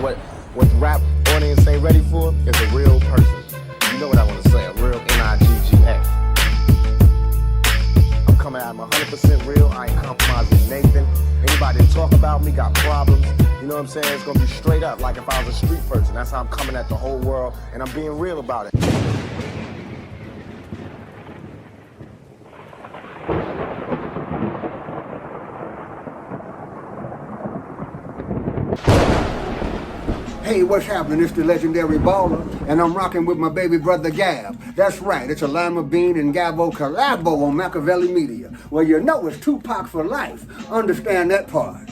what the rap audience ain't ready for is a real person. You know what I want to say, a real N-I-G-G-A. I'm coming at him 100% real. I ain't compromising Nathan. Anybody that talk about me got problems. You know what I'm saying? It's going to be straight up like if I was a street person. That's how I'm coming at the whole world, and I'm being real about it. Hey, what's happening? It's the legendary baller, and I'm rocking with my baby brother Gab. That's right, it's a Lima Bean and Gabo collabo on MAKAVELI Media. Well, you know it's Tupac for life. Understand that part.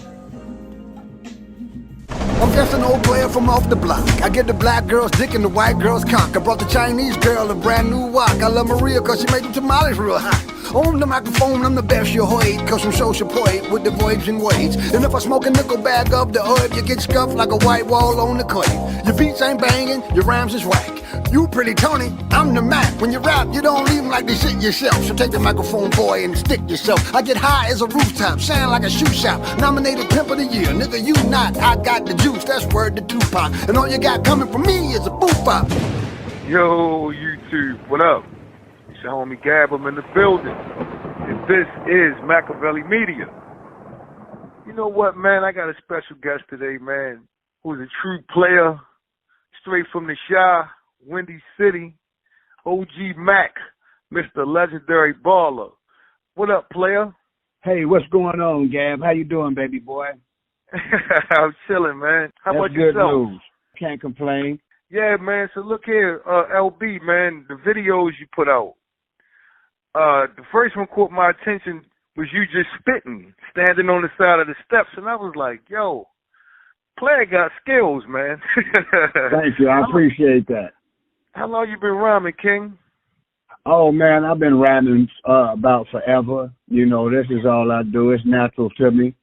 I'm just an old player from off the block. I get the black girl's dick and the white girl's cock. I brought the Chinese girl a brand new wok. I love Maria cause she made them tamales real hot. On the microphone, I'm the best you heard, cause I'm social poet with the voids and weights. And if I smoke a nickel bag of the herb, you get scuffed like a white wall on the clay. Your beats ain't banging, your rhymes is whack. You pretty Tony, I'm the Mac. When you rap, you don't even like to shit yourself. So take the microphone, boy, and stick yourself. I get high as a rooftop, sound like a shoe shop. Nominated Pimp of the Year, nigga, you not. I got the juice, that's word to Tupac. And all you got coming from me is a boof-bop. Yo, YouTube, what up? It's your homie Gab, I'm in the building. And this is MAKAVELI Media. You know what, man? I got a special guest today, man, who's a true player, straight from the Chi, Windy City, OG Mac, Mr. Legendary Baller. What up, player? Hey, what's going on, Gab? How you doing, baby boy? I'm chilling, man. How That's about good yourself? News. Can't complain. Yeah, man. So look here, LB, man, the videos you put out. The first one caught my attention was you just spitting, standing on the side of the steps, and I was like, yo, player got skills, man. Thank you. I appreciate that. How long you been rhyming, King? Oh, man, I've been rhyming about forever. You know, this is all I do. It's natural to me.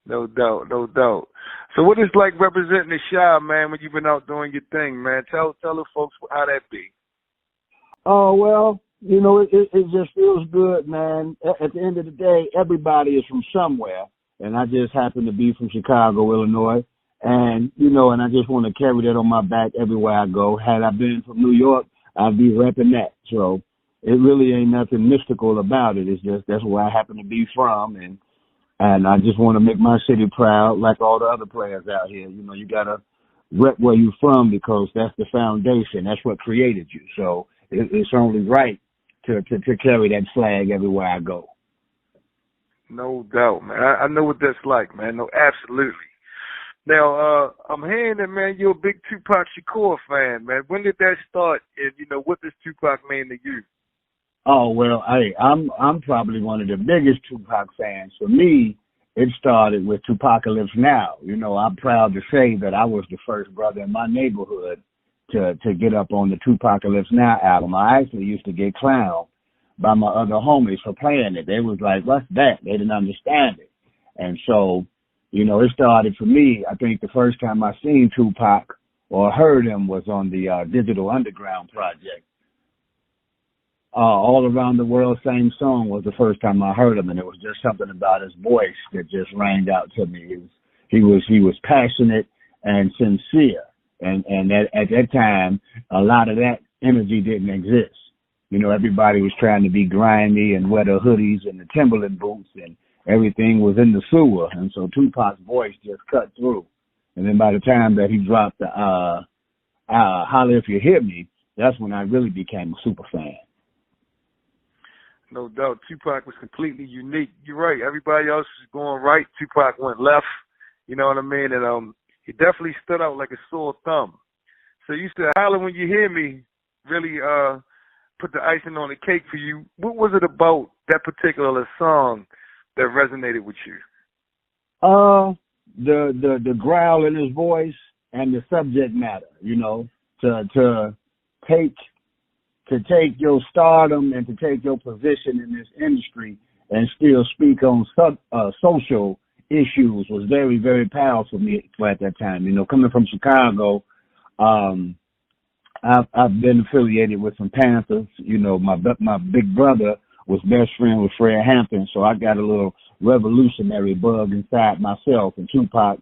No doubt, no doubt. So what is like representing the Chi, man, when you've been out doing your thing, man? Tell the folks how that be. Oh, well, you know, it just feels good, man. At the end of the day, everybody is from somewhere, and I just happen to be from Chicago, Illinois. And, you know, and I just want to carry that on my back everywhere I go. Had I been from New York, I'd be repping that. So it really ain't nothing mystical about it. It's just that's where I happen to be from. And I just want to make my city proud like all the other players out here. You know, you got to rep where you're from because that's the foundation. That's what created you. So it's only right to carry that flag everywhere I go. No doubt, man. I know what that's like, man. No, absolutely. Now, I'm hearing that, man, you're a big Tupac Shakur fan, man. When did that start? And, you know, what does Tupac mean to you? Oh, well, I'm probably one of the biggest Tupac fans. For me, it started with Tupacalypse Now. You know, I'm proud to say that I was the first brother in my neighborhood to get up on the Tupacalypse Now album. I actually used to get clowned by my other homies for playing it. They was like, what's that? They didn't understand it. And so, you know, it started for me. I think the first time I seen Tupac or heard him was on the Digital Underground project. All Around the World, Same Song was the first time I heard him, and it was just something about his voice that just rang out to me. He was passionate and sincere, and at that time, a lot of that energy didn't exist. You know, everybody was trying to be grimy and wear the hoodies and the Timberland boots, and everything was in the sewer, and so Tupac's voice just cut through. And then by the time that he dropped the Holler If You Hear Me, that's when I really became a super fan. No doubt, Tupac was completely unique. You're right. Everybody else was going right. Tupac went left. You know what I mean? And he definitely stood out like a sore thumb. So you said, "Holler When You Hear Me," really put the icing on the cake for you. What was it about that particular song that resonated with you? The growl in his voice and the subject matter. You know, to take your stardom and to take your position in this industry and still speak on social issues was very, very powerful for me at that time. You know, coming from Chicago, I've been affiliated with some Panthers. You know, my big brother was best friend with Fred Hampton, so I got a little revolutionary bug inside myself. And Tupac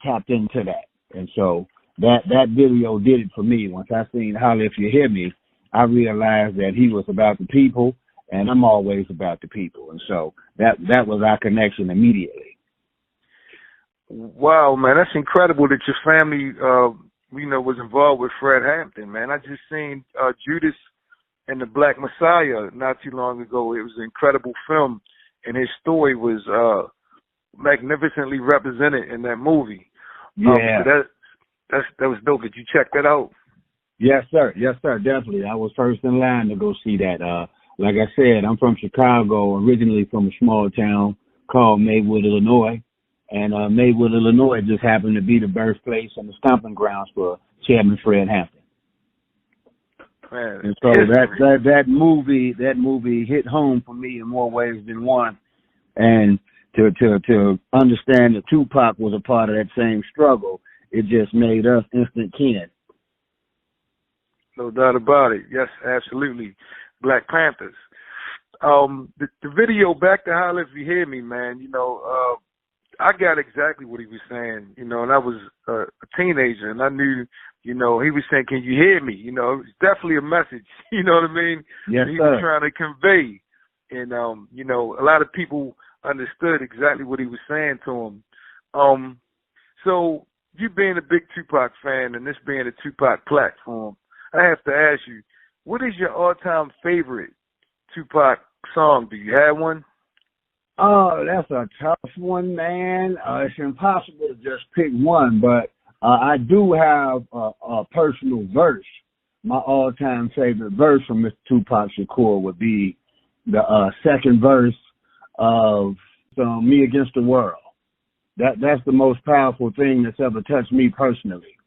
tapped into that. And so that video did it for me. Once I seen Holla If You Hear Me, I realized that he was about the people, and I'm always about the people. And so that was our connection immediately. Wow, man, that's incredible that your family, was involved with Fred Hampton, man. I just seen Judas and the Black Messiah not too long ago. It was an incredible film, and his story was magnificently represented in that movie. Yeah. So that was dope. Did you check that out? Yes, sir. Yes, sir. Definitely. I was first in line to go see that. Like I said, I'm from Chicago, originally from a small town called Maywood, Illinois. And Maywood, Illinois just happened to be the birthplace and the stomping grounds for Chairman Fred Hampton. Man, and so that movie hit home for me in more ways than one. And to understand that Tupac was a part of that same struggle, it just made us instant kin. No doubt about it. Yes, absolutely. Black Panthers. The video, back to Holla If You Hear Me, man, I got exactly what he was saying, and I was a teenager, and I knew, he was saying, can you hear me? It was definitely a message, you know what I mean? Yes, he sir. was trying to convey. And, a lot of people understood exactly what he was saying to them. So you being a big Tupac fan and this being a Tupac platform, I have to ask you, what is your all-time favorite Tupac song? Do you have one? Oh, that's a tough one, man. It's impossible to just pick one, but I do have a personal verse. My all-time favorite verse from Mr. Tupac Shakur would be the second verse of Me Against the World. That's the most powerful thing that's ever touched me personally.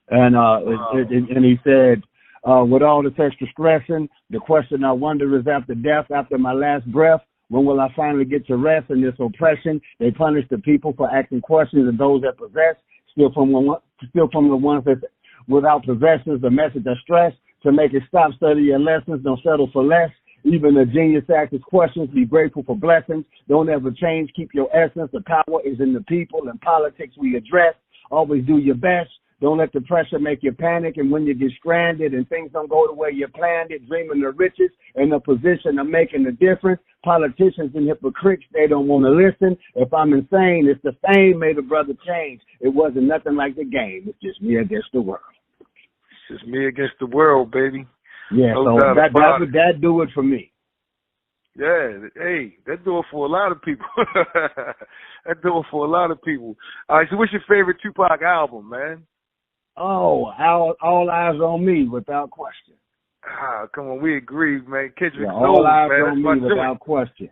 And and he said, with all this extra stressing, the question I wonder is after death, after my last breath, when will I finally get to rest in this oppression? They punish the people for asking questions and those that possess, still from the ones that without possessions, the message of stress, to make it stop, study your lessons, don't settle for less. Even a genius asks questions, be grateful for blessings, don't ever change, keep your essence, the power is in the people, and politics we address, always do your best. Don't let the pressure make you panic, and when you get stranded and things don't go the way you planned it, dreaming the riches in the position of making a difference. Politicians and hypocrites, they don't want to listen. If I'm insane, it's the fame made a brother change. It wasn't nothing like the game. It's just me against the world. It's just me against the world, baby. Yeah, no so that do it for me. Yeah, hey, that do it for a lot of people. That do it for a lot of people. All right, so what's your favorite Tupac album, man? Oh, all eyes on me, without question. Come on, we agree, man. Kendrick all eyes man. on me, without question.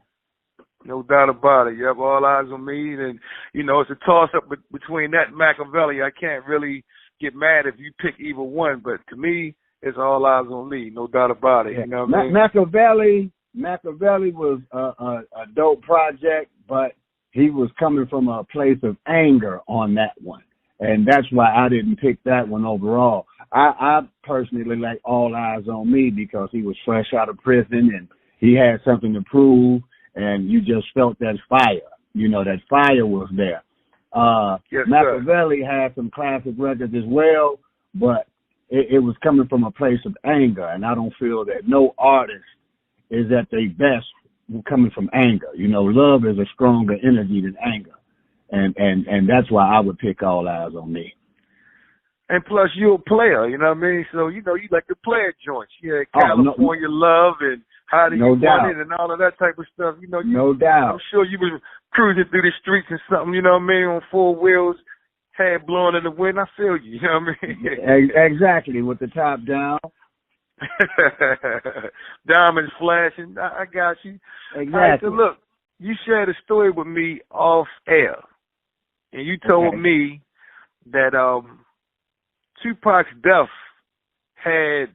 No doubt about it. Yep, all eyes on me. And, it's a toss-up between that and Makaveli. I can't really get mad if you pick either one, but to me, it's all eyes on me. No doubt about it. Yeah. You know what I mean? Makaveli was a dope project, but he was coming from a place of anger on that one. And that's why I didn't pick that one overall. I personally like All Eyes on Me because he was fresh out of prison and he had something to prove, and you just felt that fire. That fire was there. Yes, Makaveli had some classic records as well, but it was coming from a place of anger, and I don't feel that no artist is at their best coming from anger. Love is a stronger energy than anger. And that's why I would pick All Eyes on Me. And plus, you're a player, you know what I mean? So, you like to play at joints. Yeah, California Love and How Do You Want It and all of that type of stuff. No doubt. I'm sure you was cruising through the streets and something, you know what I mean, on four wheels, head blowing in the wind. I feel you know what I mean? Exactly, with the top down. Diamonds flashing. I got you. Exactly. All right, so look, you shared a story with me off air. And you told me that Tupac's death had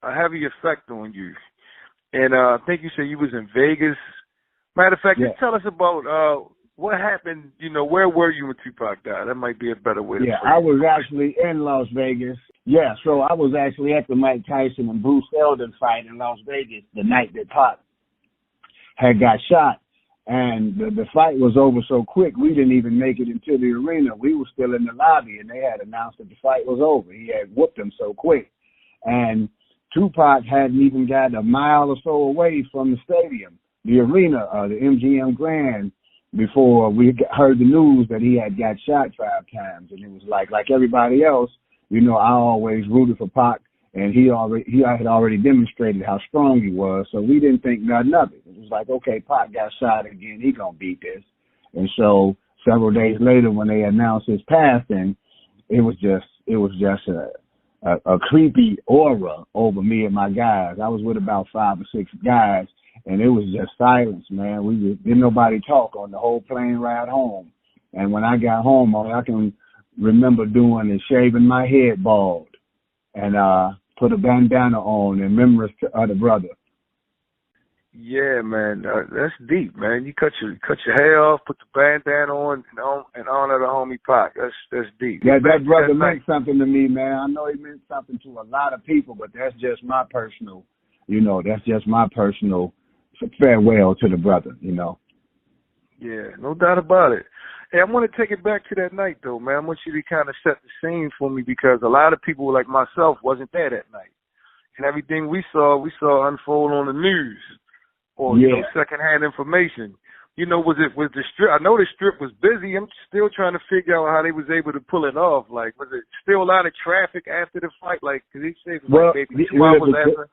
a heavy effect on you. And I think you said you was in Vegas. Matter of fact, just tell us about what happened, where were you when Tupac died? That might be a better way to phrase it. I was actually in Las Vegas. Yeah, so I was actually at the Mike Tyson and Bruce Elden fight in Las Vegas the night that Pac had got shot. And the fight was over so quick, we didn't even make it into the arena. We were still in the lobby, and they had announced that the fight was over. He had whooped him so quick. And Tupac hadn't even got a mile or so away from the stadium, the arena, the MGM Grand, before we heard the news that he had got shot 5 times. And it was like everybody else, you know, I always rooted for Pac, and he had already demonstrated how strong he was, so we didn't think nothing of it. It was like, okay, Pac got shot again, he gonna beat this. And so several days later, when they announced his passing, it was just a creepy aura over me and my guys. I was with about 5 or 6 guys, and it was just silence, man. Didn't nobody talk on the whole plane ride home. And when I got home, all I can remember doing is shaving my head bald and put a bandana on in memory of the brother. Yeah, man, that's deep, man. You cut your hair off, put the bandana on, and honor the homie Pac. That's deep. Yeah, that brother meant something to me, man. I know he meant something to a lot of people, but that's just my personal, farewell to the brother, you know. Yeah, no doubt about it. Hey, I want to take it back to that night, though, man. I want you to kind of set the scene for me, because a lot of people like myself wasn't there that night. And everything we saw unfold on the news or secondhand information. You know, was the strip? I know the strip was busy. I'm still trying to figure out how they was able to pull it off. Like, was it still a lot of traffic after the fight? Like, because he said it was like maybe 2 hours after.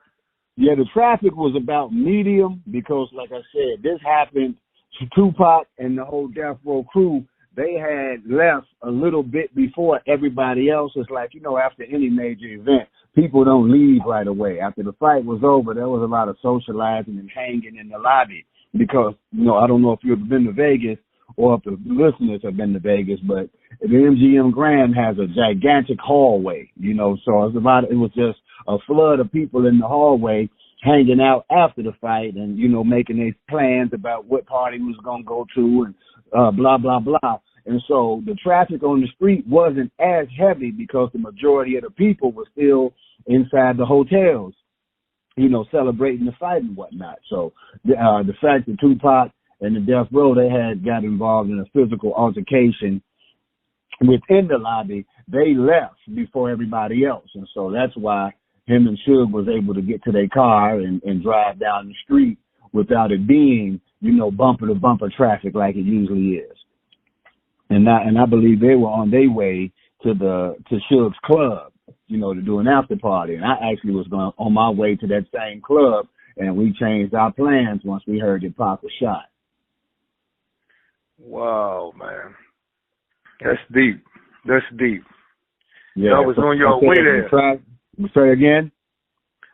Yeah, the traffic was about medium because, like I said, this happened to Tupac and the whole Death Row crew. They had left a little bit before everybody else. It's like, you know, after any major event, people don't leave right away. After the fight was over, there was a lot of socializing and hanging in the lobby because, you know, I don't know if you've been to Vegas or if the listeners have been to Vegas, but the MGM Grand has a gigantic hallway, you know, so it was just a flood of people in the hallway hanging out after the fight and, you know, making their plans about what party we was going to go to and blah, blah, blah. And so the traffic on the street wasn't as heavy because the majority of the people were still inside the hotels, you know, celebrating the fight and whatnot. So the fact that Tupac and the Death Row, they had got involved in a physical altercation within the lobby, they left before everybody else. And so that's why him and Suge was able to get to their car and drive down the street without it being, you know, bumper to bumper traffic like it usually is. And I believe they were on their way to Suge's club, you know, to do an after party. And I actually was on my way to that same club, and we changed our plans once we heard that Pac was shot. Wow, man. That's deep. That's deep. Yeah, y'all was on your way there. Say again?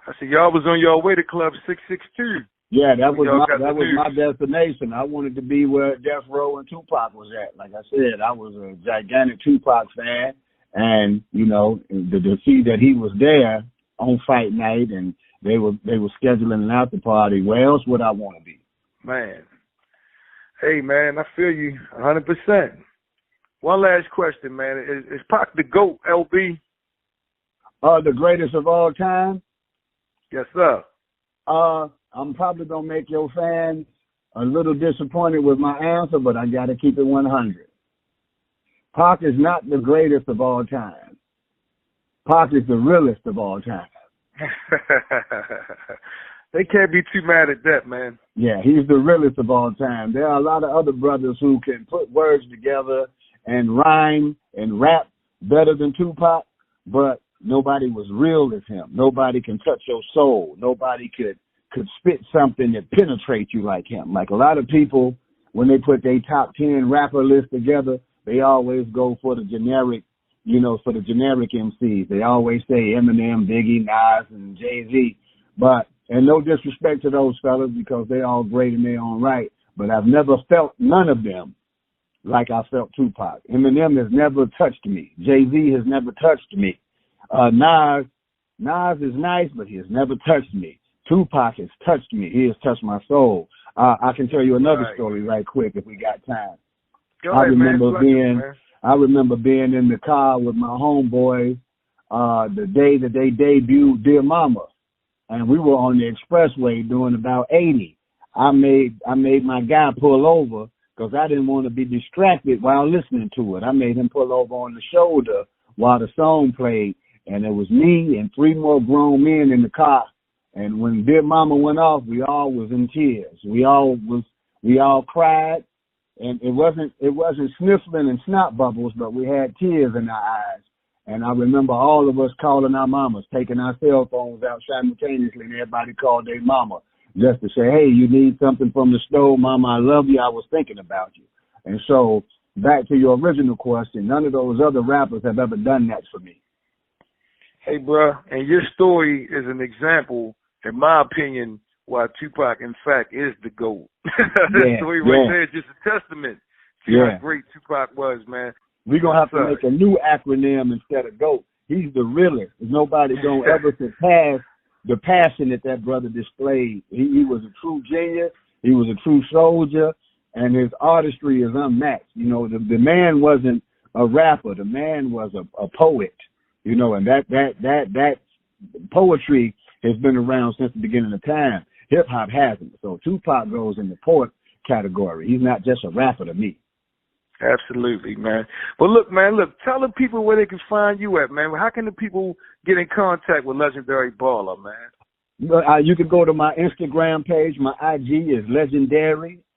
I said y'all was on your way to Club 662. Yeah, that was my destination. I wanted to be where Death Row and Tupac was at. Like I said, I was a gigantic Tupac fan, and you know, to see that he was there on fight night, and they were scheduling an after party. Where else would I want to be? Man, hey man, I feel you 100%. One last question, man. Is Pac the GOAT, LB? The greatest of all time? Yes, sir. I'm probably going to make your fans a little disappointed with my answer, but I got to keep it 100. Pac is not the greatest of all time. Pac is the realest of all time. They can't be too mad at that, man. Yeah, he's the realest of all time. There are a lot of other brothers who can put words together and rhyme and rap better than Tupac, but nobody was real as him. Nobody can touch your soul. Nobody could spit something that penetrates you like him. Like a lot of people, when they put their top 10 rapper list together, they always go for the generic, you know, for the generic MCs. They always say Eminem, Biggie, Nas, and Jay-Z. But, and no disrespect to those fellas because they all great in their own right, but I've never felt none of them like I felt Tupac. Eminem has never touched me. Jay-Z has never touched me. Nas is nice, but he has never touched me. Tupac has touched me. He has touched my soul. I can tell you another story right quick if we got time. I remember being in the car with my homeboys the day that they debuted Dear Mama, and we were on the expressway doing about 80. I made my guy pull over because I didn't want to be distracted while listening to it. I made him pull over on the shoulder while the song played, and it was me and 3 more grown men in the car. And when Dear Mama went off, we all was in tears. We all cried, and it wasn't sniffling and snot bubbles, but we had tears in our eyes. And I remember all of us calling our mamas, taking our cell phones out simultaneously, and everybody called their mama just to say, hey, you need something from the store, Mama, I love you, I was thinking about you. And so back to your original question, none of those other rappers have ever done that for me. Hey, bro, and your story is an example, in my opinion, why Tupac, in fact, is the GOAT. That story right there is just a testament to how great Tupac was, man. We're going to have to make a new acronym instead of GOAT. He's the realest. Nobody going to ever surpass the passion that brother displayed. He was a true genius. He was a true soldier, and his artistry is unmatched. You know, the man wasn't a rapper. The man was a poet, you know, and that poetry has been around since the beginning of time. Hip-hop hasn't. So Tupac goes in the poet category. He's not just a rapper to me. Absolutely, man. But look, tell the people where they can find you at, man. How can the people get in contact with Legendary Baller, man? You can go to my Instagram page. My IG is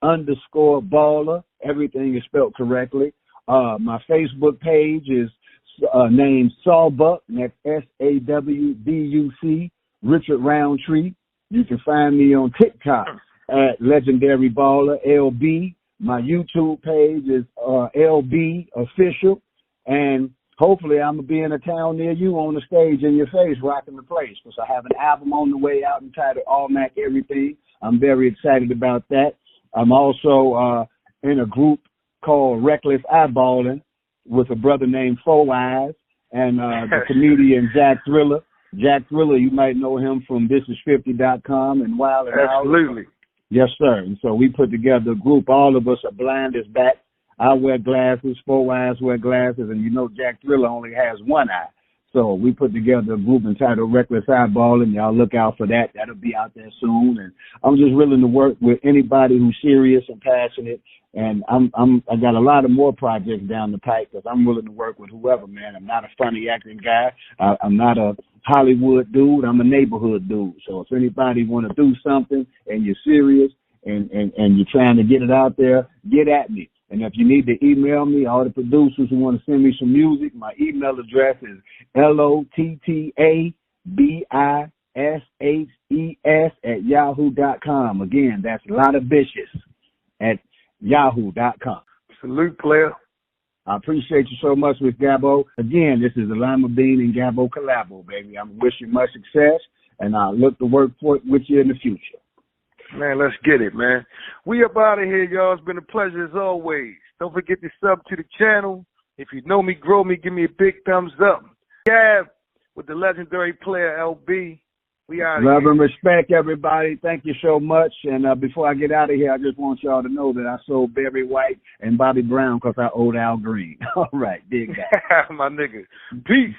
legendary_baller. Everything is spelled correctly. My Facebook page is named Sawbuck, and that's SAWBUC, Richard Roundtree. You can find me on TikTok at Legendary Baller, LB. My YouTube page is LB Official, and hopefully I'm going to be in a town near you on the stage in your face, rocking the place, because I have an album on the way out entitled All Mac Everything. I'm very excited about that. I'm also in a group called Reckless Eyeballing with a brother named Four Eyes and the comedian Jack Thriller. Jack Thriller, you might know him from ThisIs50.com and Wild and Out. Absolutely. Yes, sir. And so we put together a group. All of us are blind as bats. I wear glasses. Four Eyes wear glasses. And you know Jack Thriller only has one eye. So we put together a group entitled Reckless Eyeballing. Y'all look out for that. That'll be out there soon. And I'm just willing to work with anybody who's serious and passionate. And I got a lot of more projects down the pipe because I'm willing to work with whoever, man. I'm not a funny acting guy. I'm not a Hollywood dude. I'm a neighborhood dude. So if anybody want to do something and you're serious and you're trying to get it out there, get at me. And if you need to email me, all the producers who want to send me some music, my email address is LOTTABISHES@yahoo.com. Again, that's lotabicious@yahoo.com. Salute, player. I appreciate you so much, Miss Gabo. Again, this is the Lima Bean and Gabo collabo, baby. I'm wishing you much success, and I look to work with you in the future. Man, let's get it, man. We up out of here, y'all. It's been a pleasure as always. Don't forget to sub to the channel. If you know me, grow me, give me a big thumbs up. Gab with the legendary player LB. We out of here. Love and respect, everybody. Thank you so much. And before I get out of here, I just want y'all to know that I sold Barry White and Bobby Brown because I owed Al Green. All right, dig that. My nigga. Peace.